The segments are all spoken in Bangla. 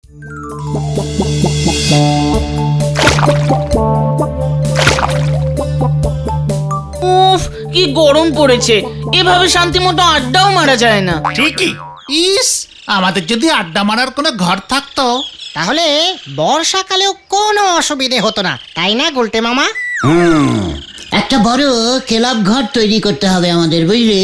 উফ, কি গরম পড়েছে, এভাবে শান্তি মতো আড্ডাও মারা যায় না। ঠিকই। ইস, আমাদের যদি আড্ডা মারার কোনো ঘর থাকতো। তাহলে বর্ষাকালেও কোনো অসুবিধে হতো না, তাই না গুলটে মামা? একটা বড় ক্লাব ঘর তৈরি করতে হবে আমাদের, বুঝলি?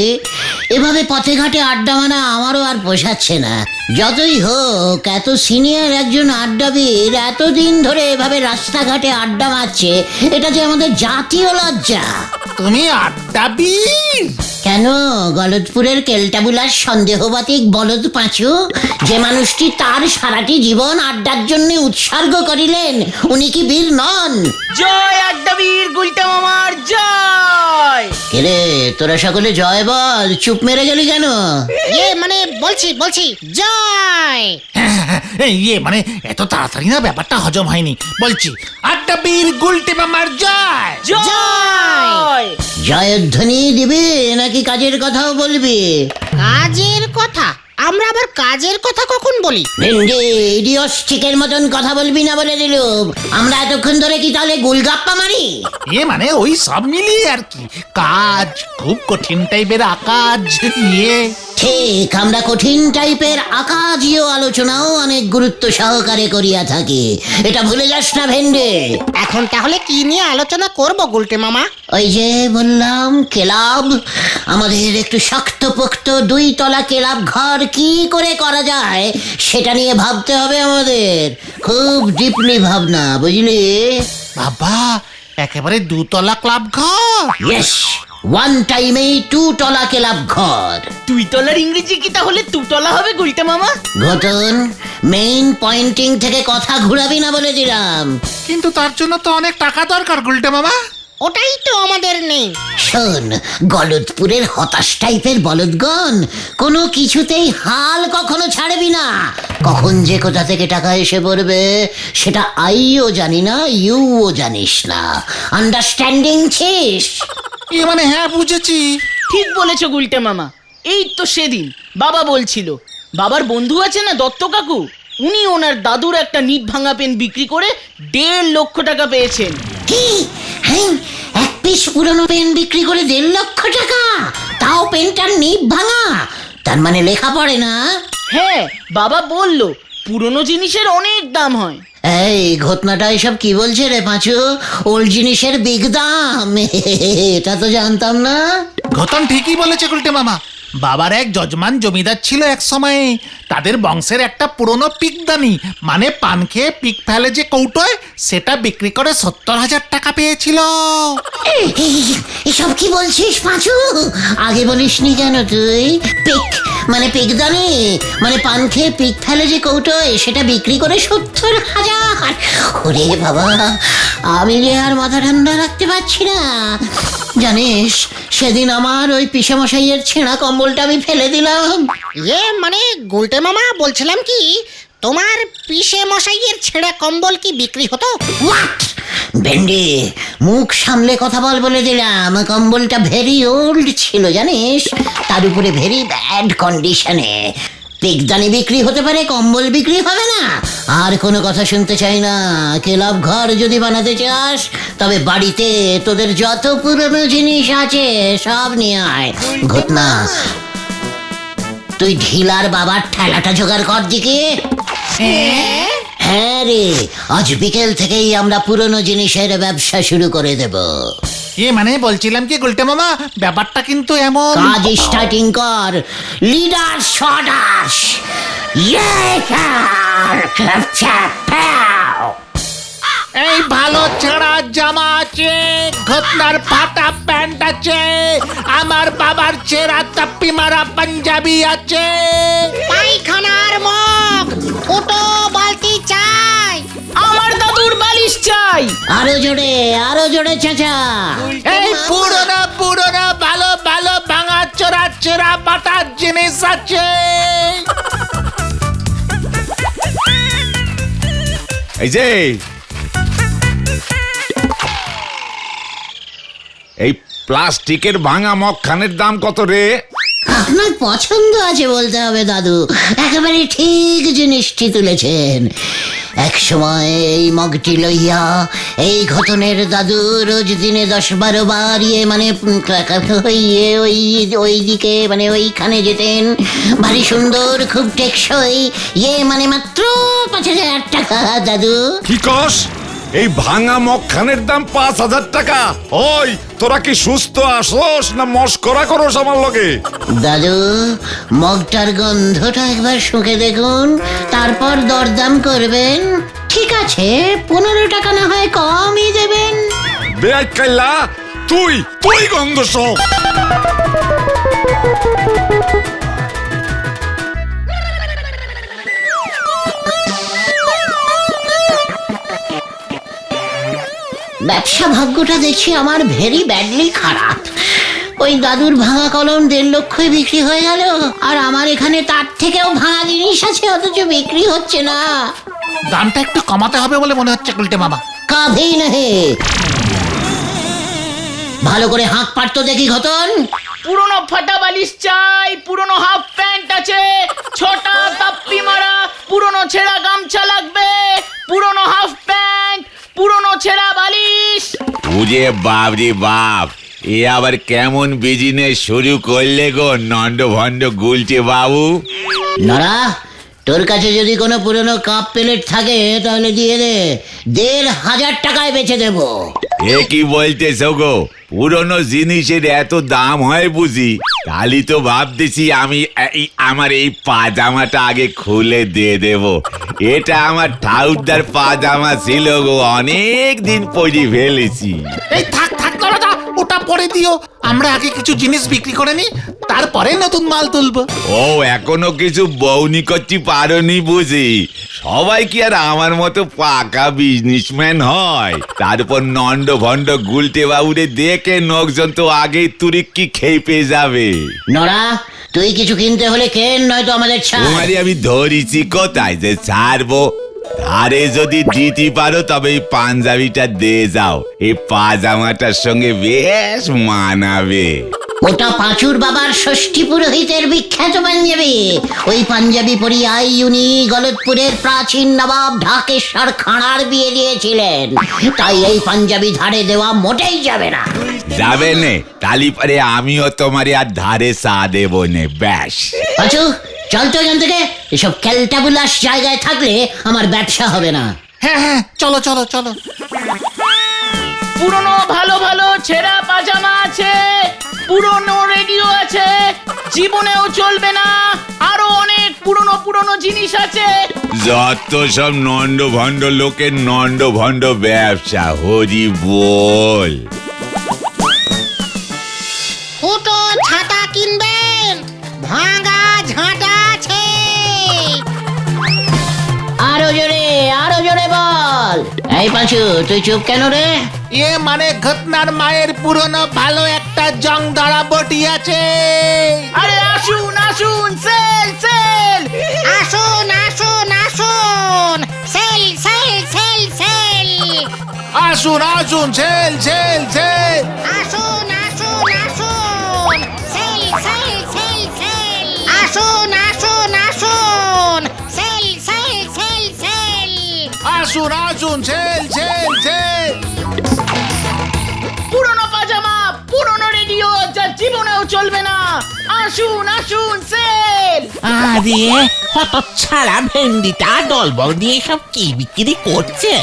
এভাবে পথে ঘাটে আড্ডা মারা আমারও আর পোষাচ্ছে না। যতই হোক, এত সিনিয়র একজন আড্ডাবিদ এতদিন ধরে এভাবে রাস্তাঘাটে আড্ডা মারছে, এটা যে আমাদের জাতীয় লজ্জা। তুমি আড্ডাবিদ? কেন, গলদপুরের কেলটাবুলার সন্দেহবাতিক বলদ পাঁচু, যে মানুষটি তার সারাটি জীবন আড্ডার জন্য উৎসর্গ করিলেন, উনি কি বীর নন? জয় আড্ডাবীর গুলটে মামার জয়। রে, তোরা সকলে জয় বল, চুপ মেরে গেলি কেন? মানে বলছি জয়। ইয়ে মানে এত তাড়াতাড়ি না ব্যাপারটা হজম হয়নি। বলছি, আড্ডাবিদ গুলটে মামার জয়। জয়। জয়ধ্বনি দিবি নাকি কাজের কথাও বলবি? কাজের কথা? আমরা আবার কাজের কথা কখন বলি? ভেন্ডি, ইডিয়স্টিকের মতন কথা বলবি না বলে দিলুম। আমরা এতক্ষণ ধরে কি তাহলে গুলগাপ্পা মারি? মানে ওই সব মিলিয়ে আর কি, কাজ খুব কঠিন টাইপের আকাজ। ঠিক, আমরা কঠিন টাইপের আকাজীয় আলোচনাও অনেক গুরুত্ব সহকারে করিয়া থাকি, এটা ভুলে যাস না ভেন্ডে। এখন তাহলে কি নিয়ে আলোচনা করব গুলটে মামা? ওই যে বললাম, ক্লাব। আমাদের একটু শক্তপোক্ত 2 তলা ক্লাব ঘর কি করে করা যায় সেটা নিয়ে ভাবতে হবে আমাদের, খুব ডিপলি ভাবনা, বুঝলি? বাবা, একেবারে 2 তলা ক্লাব ঘর? ইয়েস, 1 টাইমে 2 তলা ক্লাব ঘর। 2 তলার ইংরেজি কি তাহলে 2 তলা হবে গুলটে মামা? ঘটন, মেইন পয়েন্টিং থেকে কথা ঘুরাবি না বলে দিলাম। কিন্তু তার জন্য তো অনেক টাকা দরকার গুলটে মামা। ওটাই তো আমাদের নেই। শোন, গলদপুরের হতাশ টাইপের বলদগণ, কোনো কিছুতেই হাল কখনো ছাড়বি না। কখন যে কোথা থেকে টাকা এসে পড়বে সেটা আইও জানি না, ইউও জানিস না। আন্ডারস্ট্যান্ডিং ছিস? মানে হ্যাঁ, বুঝেছি। ঠিক বলেছো গুলটে মামা। এই তো সেদিন বাবা বলছিল, বাবার বন্ধু আছে না দত্ত কাকু, উনি ওনার দাদুর একটা নিট ভাঙা পেন বিক্রি করে 1.5 লক্ষ টাকা পেয়েছেন। কি? হ্যাঁ, 1 পিস পুরনো পেন বিক্রি করে 1.5 লক্ষ টাকা? তাও পেনটার নিব ভাঙা? তার মানে লেখা পড়ে না? হ্যাঁ, বাবা বলল পুরনো জিনিসের অনেক দাম হয়। এই ঘটনাটা এসব কি বলছে রে পাঁচু? ওল্ড জিনিসের বিগ দাম, এটা তো জানতাম না। ঘটন ঠিকই বলেছে গুলটে মামা। বাবার এক যজমান জমিদার ছিল এক সময়ে, তাদের বংশের একটা পুরনো পিকদানি, মানে পান খেয়ে পিক ফেলে যে কৌটোয়, সেটা বিক্রি করে 70,000 টাকা পেয়েছিল। এসব কি বলছিস পাঁচু? আগে বলিসনি কেন তুই? পিক মানে পিকদানি, মানে পান খেয়ে পিক ফেলে যে কৌটোয়, সেটা বিক্রি করে 70,000? ওরে বাবা, আমি যে আর মাথা ঠান্ডা রাখতে পারছি না। জানিস, সেদিন আমার ওই পিসেমশাইয়ের ছেঁড়া কম্বলটা আমি ফেলে দিলাম। মানে গুলটে মামা, বলছিলাম কি, তোমার পিসে মশাইয়ের ছেঁড়া কম্বল কি বিক্রি হতো? হোয়াট? ভেন্ডি, মুখ সামলে কথা বল বলে দিলাম। কম্বলটা ভেরি ওল্ড ছিল জানিস, তার উপরে ভেরি ব্যাড কন্ডিশনে। পিকদানি বিক্রি হতে পারে, কম্বল বিক্রি হবে না? আর কোনো কথা শুনতে চাই না। ক্লাব ঘর যদি বানাতে চাস, তবে বাড়িতে তোদের যত পুরনো জিনিস আছে সব নিয়ে আয়। ঘটনা, তুই ঢিলার বাবার ঠেলাটা জোগাড় কর দিকে। হ্যাঁ রে, আজ বিকেল থেকেই আমরা পুরনো জিনিসের ব্যবসা শুরু করে দেব। মানে বলছিলাম কি গুলটে মামা, ব্যাপারটা কিন্তু এমন। কাজ স্টার্টিং কর, লিডার শটাস। এই ভালো ছেঁড়া জামা আছে, ঘটনার ফাটা প্যান্ট আছে, আমার বাবার ছেঁড়া তাপ্পি মারা পাঞ্জাবি আছে, পায়খানার মগ, ফুটো বালতি চাই, আমার দাদুর বালিশ চাই। আরো জোরে চাচা। এই পুরোনো ভালো ভালো ভাঙা চোরা চেরা বাটার জিনিস আছে। এই যে এই প্লাস্টিকের ভাঙা মগখানের দাম কত রে? আপনার পছন্দ আছে বলতে হবে দাদু, একেবারে ঠিক জিনিসটি তুলেছেন। এক সময় এই মগটি লইয়া এই ঘটনের দাদু রোজ দিনে 10-12 বার ওই দিকে ওইখানে যেতেন। ভারী সুন্দর, খুব টেকসই, মাত্র 5,000 টাকা দাদু। কি কস? এই ভাঙা মগখানের দাম 5,000 টাকা? ওই তোরা কি সুস্থ আসোস না মস্করা করোস আমার লগে? দাদু, মগটার গন্ধটা একবার শুঁকে দেখুন, তারপর দরদাম করবেন। ঠিক আছে, 15 টাকা না হয় কমই দেবেন। বেআই কাইলা, তুই গন্ধ শোক। ব্যবসা ভাগ্যটা দেখছি আমার ভেরি ব্যাডলি খারাপ। ওই দাদুর ভাঙা কলম 1.5 লক্ষই বিক্রি হয়ে গেল, আর আমার এখানে তার থেকেও ভাঙা জিনিস আছে, অথচ বিক্রি হচ্ছে না। দামটা একটু কমাতে হবে বলে মনে হচ্ছে গুলটে মামা। কাভি নেই। ভালো করে হাঁক পারতো দেখি ঘটন। পুরনো ফাটা বালিশ চাই, পুরনো হাফ প্যান্ট আছে, 6টা তাপ্পি মারা, পুরনো ছেঁড়া গামছা লাগবে, পুরনো হাফ প্যান্ট, পুরনো ছেঁড়া বালিশ। বুঝে বাপ রে বাপ, এ আবার কেমন বিজনেস শুরু করলে গো নন্দ ভন্ড গুলটে বাবু? নড়া, তোর কাছে যদি কোনো পুরনো কাপ প্লেট থাকে তাহলে দিয়ে দে, 1,500 টাকায় বেচে দেবো। এ কি বলতেছ গো? পুরনো জিনিসের এত দাম হয় বুঝি? তাহলে তো ভাবতেছি আমি আমার এই পাজামাটা আগে খুলে দিয়ে দেব। এটা আমার ঠাউরদার পাজামা ছিল গো, অনেক দিন পরে ফেলেছি। এই থাক দাদা, ওটা পরে দিও। আমরা আগে কিছু জিনিস বিক্রি করে নি, তারপরে নতুন মাল তুলবো। ও, এখনো কিছু বউনি করতে পারোনি বুঝি? সবাই কি আর আমার মতো পাকা বিজনেসম্যান হয়? তারপর নন্দ ভন্ড গুলটে বাবুরে দেখে লোকজন তো আগেই তুরিক্কি খেপে যাবে। নড়া, তুই কিছু কিনতে হলে কেন, নয়তো আমাদের ছাড়। তোমারই আমি ধরিছি কোথায় যে ছাড়বো? ধারে যদি দিতে পারো তবে এই পাঞ্জাবিটা দিয়ে যাও, এই পাজামাটার সঙ্গে বেশ মানাবে। ওটা পাঁচুর বাবার ষষ্ঠী পুরোহিতের বিখ্যাত পাঞ্জাবি। ওই পাঞ্জাবি পরিয়াই উনি গলতপুরের প্রাচীন নবাব ঢাকেশ্বর খাঁড়ার বিয়ে দিয়েছিলেন, তাই এই পাঞ্জাবি ধারে দেওয়া মোটেই যাবে না। যাবে নে, তালি পরে আমিও তোমার আর ধারে চা দেবো নে। ব্যাস পাঁচু, চল তো এখান থেকে। এসব ক্যালটাবুলাস জায়গায় থাকলে আমার ব্যবসা হবে না। হ্যাঁ, চলো চলো চলো। পুরনো ভালো ভালো ছেঁড়া পাজামা আছে, পুরনো রেডিও আছে, জীবনেও চলবে না, আরো অনেক পুরনো জিনিস আছে। যত সব নন্দ ভন্ড লোকের নন্দ ভন্ড ব্যবসা, হরি বল। ফুটো ছাতা কিনবেন, ভাঙা ঝাঁটা আছে। আরো জোরে বল। এই পাঁচু, তুই চুপ কেন রে? ঘটনার মায়ের পুরনো ভালো একটা জং ধরা বটি আছে। আরে আসুন আসুন, সেল সেল। আসুন আসুন আসুন, সেল সেল সেল সেল। আসুন সেল সেল সেল। আসুন আসুন আসুন, সেল সেল সেল সেল। আসুন আসুন আসুন, সেল সেল সেল সেল। আসুন সেল সেল সেল। পুরনো পাজামা, পুরনো রেডিও, যা জীবনেও চলবে না। আসুন আসুন, সেল। আরে হতচ্ছাড়া ভেন্ডিটা দলবল দিয়ে সব কি বিক্রি করছে?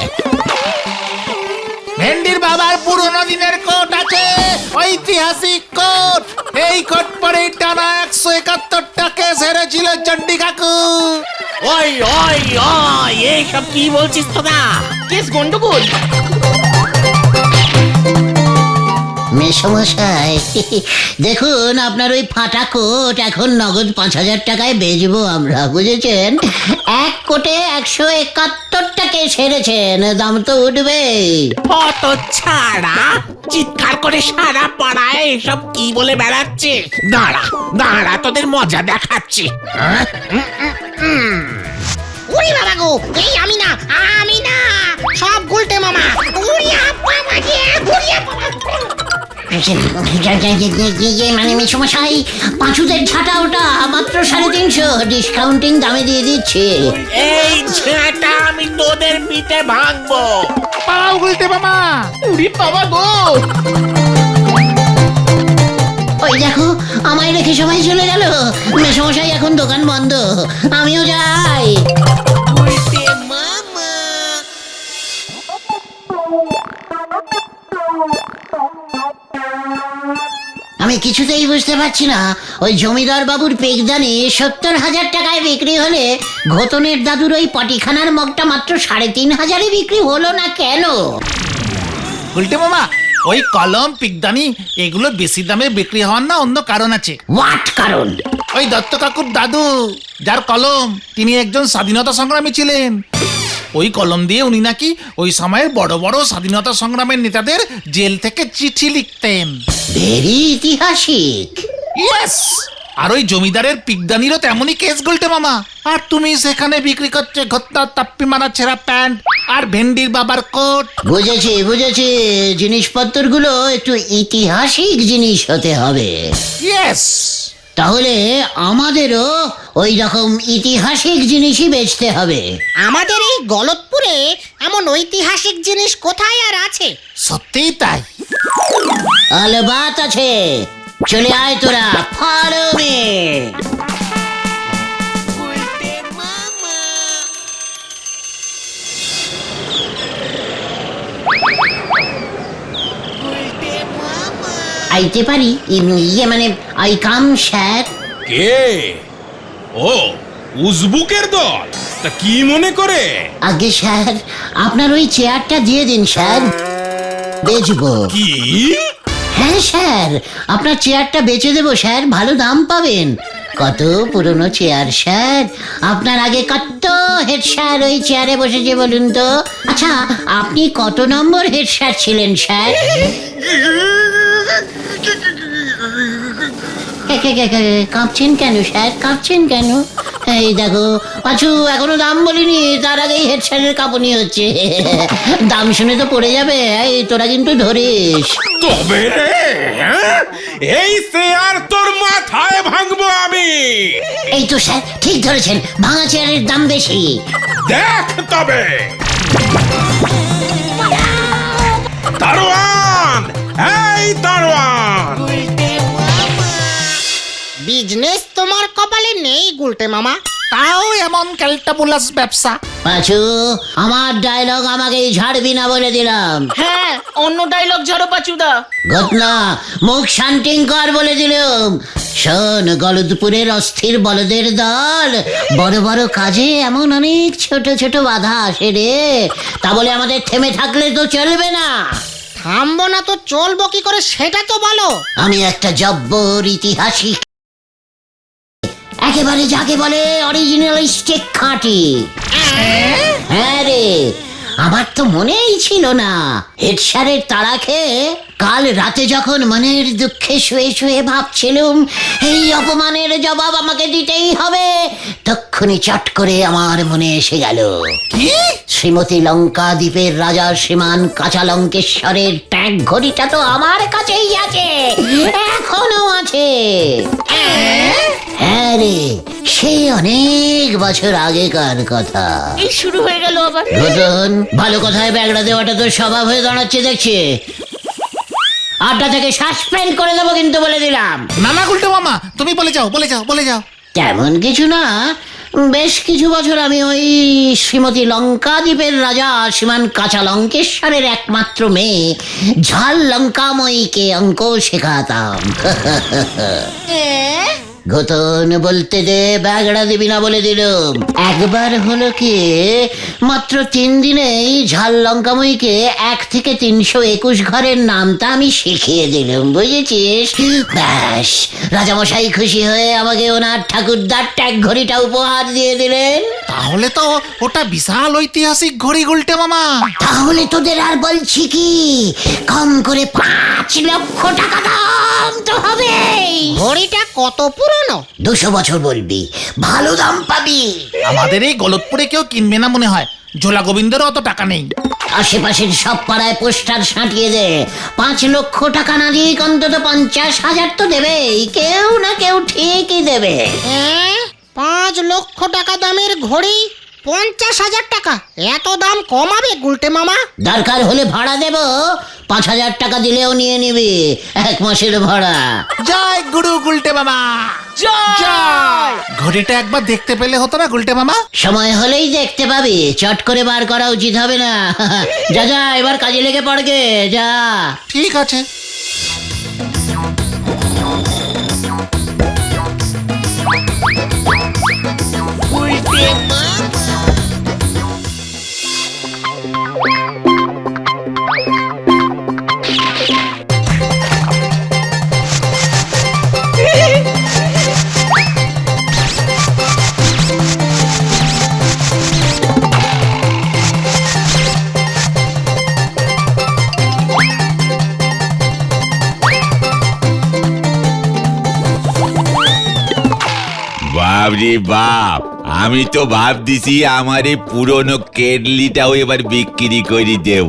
ভেন্ডির বাবার পুরনো দিনের কোট আছে, ঐতিহাসিক কোট। এই কোট পরে টানা 171 টাকা সেরেছিল চন্ডী কাকু। ওই এইসব কি বলছিস তোরা? কেস গন্ডগোল। মেসমশাই, দেখুন আপনার ওই ফাটা কোট এখন নগদ 5,000 টাকায় বেচবো আমরা, বুঝেছেন? এক কোটে 171 টাকায় সেরেছেন, দাম তো উঠবে। হতচ্ছাড়া, চিৎকার করে সারা পাড়ায় এসব কি বলে বেড়াচ্ছে? দাঁড়া তোদের মজা দেখাচ্ছি। উড়ি বাবা গো, এই আমি না, সব গুলটে মামা। উড়িয়া বাবা গে, উড়িয়া বাবা। মানে মেসমশাই, পাঁচুদের ঝাঁটা ওটা মাত্র 350, ডিসকাউন্টিং দামে দিয়ে দিচ্ছে। এই ঝাঁটা আমি তোদের পিঠে ভাঙবো। পাও গুলটে মামা। উড়ি বাবা গো! ওই দেখো, আমায় রেখে সবাই চলে গেল। মেসমশাই এখন দোকান বন্ধ, আমিও যাই। আমি কিছুতেই বুঝতে পারছি না, ওই জমিদার বাবুর পেকদানি 70,000 টাকায় বিক্রি হলে ঘোতনের দাদুর ওই পটিখানার মগটা মাত্র 3,500-এ বিক্রি হলো না কেন? গুলটে মামা, ওই কলম পিকদানি এগুলো বেশি দামে বিক্রি হওয়ার না অন্য কারণ আছে। হোয়াট কারণ? ওই দত্ত কাকুর দাদু, যার কলম, তিনি একজন স্বাধীনতা সংগ্রামী ছিলেন। ওই কলম দিয়ে উনি নাকি ওই সময়ের বড় বড় স্বাধীনতা সংগ্রামের নেতাদের জেল থেকে চিঠি লিখতেন। ভেরি ইতিহাসিক। ইয়েস। আর ওই জমিদারের পিকদানিরও তেমনই কেস গুলটে মামা। আর তুমি সেখানে বিক্রি করছে ঘত্তা তাপ্পি মারা ছেঁড়া প্যান্ট আর ভেন্ডির বাবার কোট। বুঝেছি, জিনিসপত্রগুলো একটু ইতিহাসিক জিনিস হতে হবে। ইয়েস। তাহলে আমাদেরও ওই রকম ইতিহাসিক জিনিসই বেচতে হবে। আমাদের এই গলতপুরে এমন ঐতিহাসিক জিনিস কোথায় আর আছে? সত্যিই তাই। আলবাত আছে, চলে আয় তোরা, ফলো মি। আইতে পারি? ইয়ে মানে আই কাম স্যার। কে? ও, উজবুকের দল। তা কি মনে করে? আগে স্যার, আপনার ওই চেয়ারটা দিয়ে দিন স্যার, বেচবো। কি? হ্যাঁ স্যার, আপনার চেয়ারটা বেচে দেবো স্যার, ভালো দাম পাবেন। কত পুরনো চেয়ার স্যার, আপনার আগে কত হেড স্যার ওই চেয়ারে বসেছে বলুন তো। আচ্ছা, আপনি কত নম্বর হেড স্যার ছিলেন স্যার? কাঁপছেন কেন স্যার, কাঁপছেন কেন? এই দেখো পাঁচু, এখনো দাম বলিনি, তার আগেই হেড স্যারের কাঁপুনি হচ্ছে। দাম শুনে তো পড়ে যাবে, এই তোরা কিন্তু ধরিস। তবে রে, হ্যাঁ? এই চেয়ার তোর মাথায় ভাঙবো আমি। এই তো স্যার ঠিক ধরেছেন, ভাঙা চেয়ারের দাম বেশি। দেখ তবে। দারোয়ান, এই দারোয়ান। বিজনেস তোমার কপালে নেই গুলটে মামা। তাও এমন ক্যালটাবুলাস ব্যবসা। পাঁচু, আমার ডায়লগ আমাকেই ঝাড়বি না বলে দিলাম। হ্যাঁ, অন্য ডায়লগ ঝাড়ো পাচুদা। ঘটনা, মুখ শান্তিং কর বলে দিলাম। শোন, গলদপুরের অস্থির বলদের দল, বড় বড় কাজে এমন অনেক ছোট ছোট বাধা আসে রে। তা বলে আমাদের থেমে থাকলে তো চলবে না। থামবো না তো চলবো কি করে সেটা তো বলো। আমি একটা জব্বর ইতিহাসিক, একেবারে যাকে বলে অরিজিনালিস্টিক খাঁটি। হ্যাঁ রে, আমার তো মনেই ছিল না। হেড স্যারের তাড়া খেয়ে কাল রাতে যখন মনের দুঃখে শুয়ে শুয়ে ভাবছিলুম এই অপমানের জবাব আমাকে দিতেই হবে, তক্ষুনি চট করে আমার মনে এসে গেল শ্রীমতী লঙ্কা দ্বীপের রাজা শ্রীমান কাঁচা লঙ্কেশ্বরের ট্যাগ ঘড়িটা তো আমার কাছেই আছে, এখনো আছে। হ্যাঁ রে, সেই অনেক বছর আগেকার কথা। এই শুরু হয়ে গেল আবার। ঘটন, ভালো কথায় ব্যাগড়া দেওয়াটা তো স্বভাব হয়ে দাঁড়াচ্ছে দেখছি। আড্ডা থেকে সাসপেন্ড করে দেবো কিন্তু বলে দিলাম। না না গুলটে মামা, তুমি বলে যাও, বলে যাও, বলে যাও। তেমন কিছু না, বেশ কিছু বছর আমি ওই শ্রীমতী লঙ্কা দ্বীপের রাজা শ্রীমান কাঁচা লঙ্কেশ্বরের একমাত্র মেয়ে ঝাল লঙ্কাময়ীকে অঙ্ক শেখাতাম। ঘটন বলতে দে, ব্যাগড়া দিবি না বলে দিলাম। একবার হলো কি, মাত্র 3 দিনেই ঝাল লঙ্কাময়ীকে 1 থেকে 321 ঘরের নামটা আমি শিখিয়ে দিলাম, বুঝেছিস? ব্যাস, রাজামশাই খুশি হয়ে আমাকে ওনার ঠাকুরদার ট্যাগ ঘড়িটা উপহার দিয়ে দিলেন। তাহলে তো ওটা বিশাল ঐতিহাসিক ঘড়ি গুলটে মামা। তাহলে তোদের আর বলছি কি, কম করে 5 লক্ষ টাকা দাম তো হবে। ঘড়িটা কত পুরনো? 200 বছর বলবি, ভালো দাম পাবি। আমাদের এই গলতপুরে কেউ কিনবে না মনে হয়, ঝোলা গোবিন্দেরও অত টাকা নেই। আশেপাশের সব পাড়ায় পোস্টার সাঁটিয়ে দে, 5 লক্ষ টাকা না দিয়ে অন্তত 50,000 তো দেবেই, কেউ না কেউ ঠিকই দেবে। 5 লক্ষ টাকা দামের ঘড়ি 50,000 টাকা? এত দাম কমাবে গুলটে মামা? দরকার হলে ভাড়া দেব, 5,000 টাকা দিলেও নিয়ে নিবি, 1 মাসের ভাড়া। জয় গুরু গুলটে মামা, জয়। ঘড়িটা একবার দেখতে পেলে হতো না গুলটে মামা? সময় হলেই দেখতে পাবি, চট করে বার করা উচিত হবে না। যা যা, এবার কাজে লেগে পড়গে, যা। ঠিক আছে। বাপরে বাপ, আমি তো ভাবতেছি আমার এই পুরনো কেটলিটাও এবার বিক্রি করে দেব।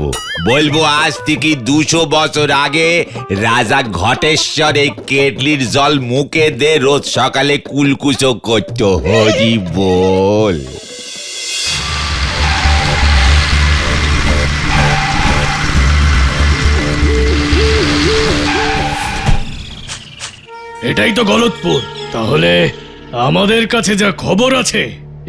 বলবো আজ থেকে 200 বছর আগে রাজা ঘটেশ্বর এই কেটলির জল মুখে দে রোজ সকালে কুলকুচো করতো। হরি বল। এটাই তো গলতপুর। তাহলে আমাদের কাছে যা খবর আছে,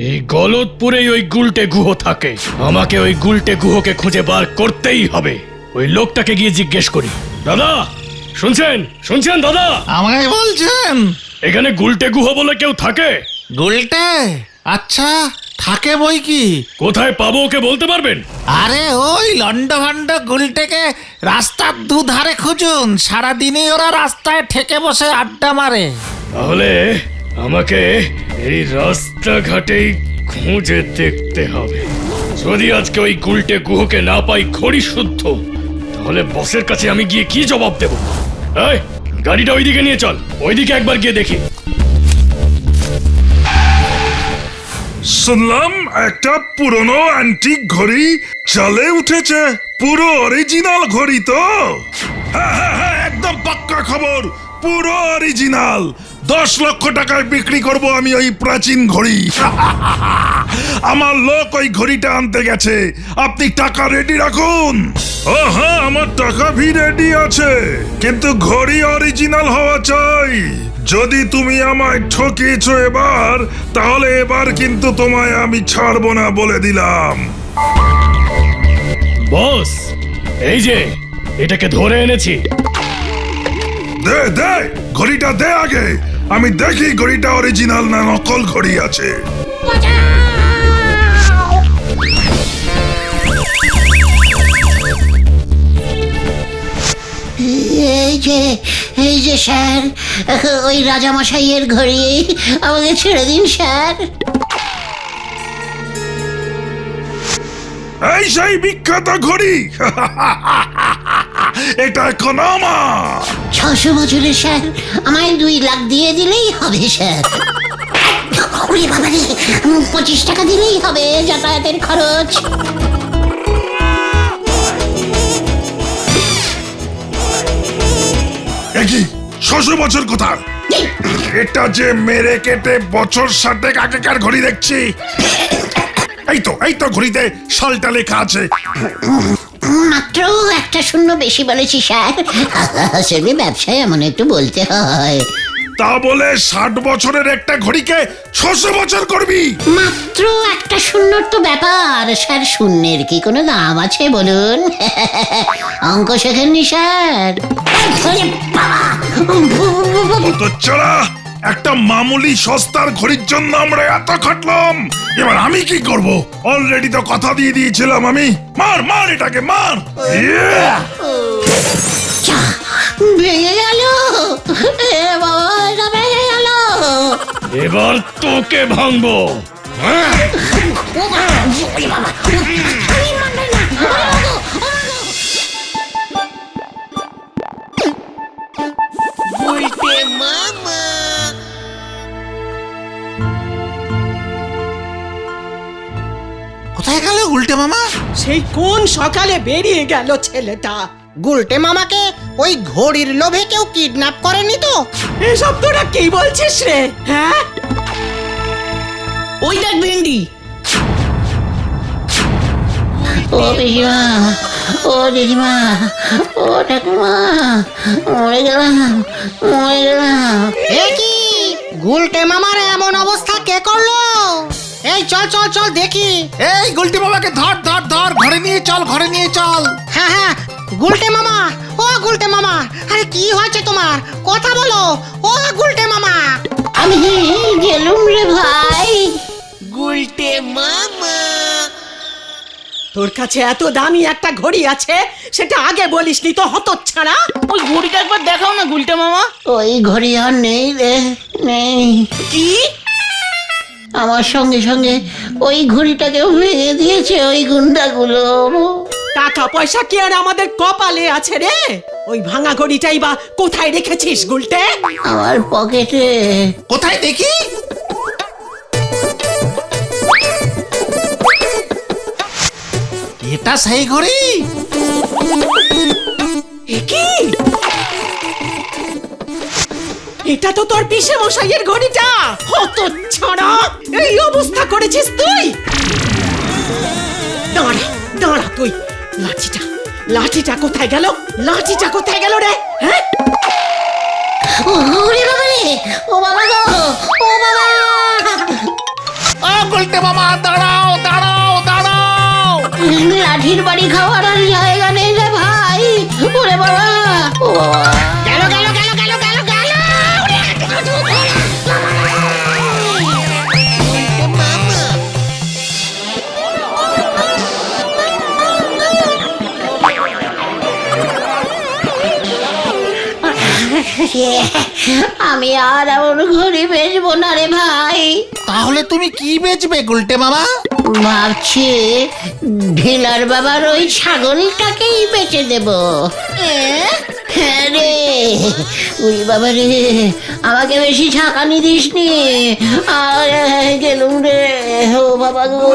এই গলতপুরেই ওই গুলটে গুহ থাকে। আমাকে ওই গুলটে গুহকে খুঁজে বার করতেই হবে। ওই লোকটাকে গিয়ে জিজ্ঞেস করি। দাদা শুনছেন? শুনছেন দাদা? আমায় বলছেন? এখানে গুলটে গুহ বলে কেউ থাকে? গুলটে? আচ্ছা, থাকে বই কি। কোথায় পাবো ওকে বলতে পারবেন? আরে ওই লন্ড ভন্ড গুলটেকে রাস্তার দুধারে খুঁজুন, সারাদিনই ওরা রাস্তায় ঠেকে বসে আড্ডা মারে। তাহলে আমাকে এই রাস্তাঘাটেই খুঁজে দেখতে হবে। যদি আজকে ওই গুলটে গুহকে না পাই ঘড়ি শুদ্ধ, তাহলে বসের কাছে আমি গিয়ে কি জবাব দেব? এই গাড়িটা ওইদিকে নিয়ে চল, ওইদিকে একবার গিয়ে দেখি। শুনলাম একটা পুরনো অ্যান্টিক ঘড়ি চালে উঠেছে, পুরো অরিজিনাল ঘড়ি তো? হ্যাঁ হ্যাঁ হ্যাঁ, একদম পাক্কা খবর, পুরো অরিজিনাল। 10 লক্ষ টাকায় বিক্রি করব আমি ওই প্রাচীন ঘড়ি। আমার লোক ওই ঘড়িটা আনতে গেছে, আপনি টাকা রেডি রাখুন। ও হ্যাঁ, আমার টাকা ভি রেডি আছে, কিন্তু ঘড়ি অরিজিনাল হওয়া চাই। যদি তুমি আমায় ঠকিয়েছো এবার, তাহলে এবার কিন্তু তোমায় আমি ছাড়বো না বলে দিলাম। বস, এই যে এটাকে ধরে এনেছি। দে দে, ঘড়িটা দে আগে, আমি দেখি ঘড়িটা অরিজিনাল না নকল ঘড়ি আছে। এই যে স্যার, ওই রাজামশাইয়ের ঘড়ি, আমাকে ছেড়ে দিন স্যার। এই সেই বিখ্যাত ঘড়ি, এটা এখন আমার। 600 বছরের স্যার, আমায় 2 লাখ দিয়ে দিলেই হবে স্যার। ওরে বাবারে, 25 টাকা দিলেই হবে যাতায়াতের খরচ। একই 600 বছর কথা, এটা যে মেরে কেটে বছর 60 আগেকার ঘড়ি দেখছি। এই তো ঘড়িতে সালটা লেখা আছে। মাত্র একটা শূন্য বেশি বলেছি স্যার, সেমনি ব্যবসায় এমন একটু বলতে হয়। তা বলে 60 বছরের একটা ঘড়িকে 600 বছর করবি? মাত্র একটা শূন্যর তো ব্যাপার স্যার, শূন্যের কি কোনো দাম আছে বলুন? অঙ্ক শেখেননি স্যার? তো চলা, একটা মামুলি সস্তার ঘড়ির জন্য আমরা এত খাটলাম, এবার আমি কি করব? অলরেডি তো কথা দিয়ে দিয়েছিলাম আমি। মার মার, এটাকে মার। ভেঙে গেল, বাবা এটা ভেঙে গেল। এবার তোকে ভাঙবো। গুলটে মামা? সেই কোন সকালে বেরিয়ে গেল ছেলেটা। গুলটে মামাকে ওই ঘড়ির লোভে কেউ কিডন্যাপ করেনি তো? এসব তোরা কি বলছিস রে? হ্যাঁ, ওই দেখ ভেন্ডি। ও পিসিমা, ও দিদিমা, ও ঠাকুমা, মরে গেলাম, মরে গেলাম। এ কি গুলটে মামার এমন অবস্থা কে করলো? এই চল চল চল দেখি। এই গুলটে মামাকে ধর ধর ধর, ঘরে নিয়ে চল, ঘরে নিয়ে চল। হ্যাঁ হ্যাঁ, গুলটে মামা, ও গুলটে মামা, আরে কি হয়েছে তোমার? কথা বলো, ও গুলটে মামা। আমি গেলুম রে ভাই। তোর কাছে এত দামি একটা ঘড়ি আছে, সেটা আগে বলিসনি তো হতচ্ছাড়া। ওই ঘড়িটা একবার দেখাও না গুলটে মামা। ওই ঘড়ি আর নেই রে, নেই। কি? আমার সঙ্গে সঙ্গে ওই ঘড়িটাকেও ভেঙে দিয়েছে ওই গুন্ডাগুলো। টাকা পয়সা কি আর আমাদের কপালে আছে রে? ওই ভাঙা ঘড়িটাই বা কোথায় রেখেছিস গুলটে? আমার পকেটে। কোথায় দেখি? এটা সেই ঘড়ি? এ কি? এটা তো তোর পিসে মশাইয়ের ঘড়িটা। হতচ্ছাড়া, এই অবস্থা করেছিস তুই। দাঁড়া দাঁড়া তুই। লাঠিটা, লাঠিটা কোথায় গেল? লাঠিটা কোথায় গেল রে? হ্যাঁ, ওরে বাবা রে, ও বাবা গো, ও বাবা। ও গুলটে মামা, দাঁড়াও দাঁড়াও দাঁড়াও। লাঠির বাড়ি খাওয়ার আর জায়গা নেই রে ভাই। ওরে বাবা, ও বাবা। গেল গেল গেল গেল গেল গেল। আমি আর এমন ঘড়ি বেচবো না রে ভাই। তাহলে তুমি কি বেচবে গুলটে মামা? ভাবছি ঢিলার বাবার ওই ছাগলটাকেই বেচে দেব। হ্যাঁ রে, ওই বাবা রে, আমাকে বেশি ঝাঁকানি দিসনি। আর গেলুম রে, ও বাবা গো।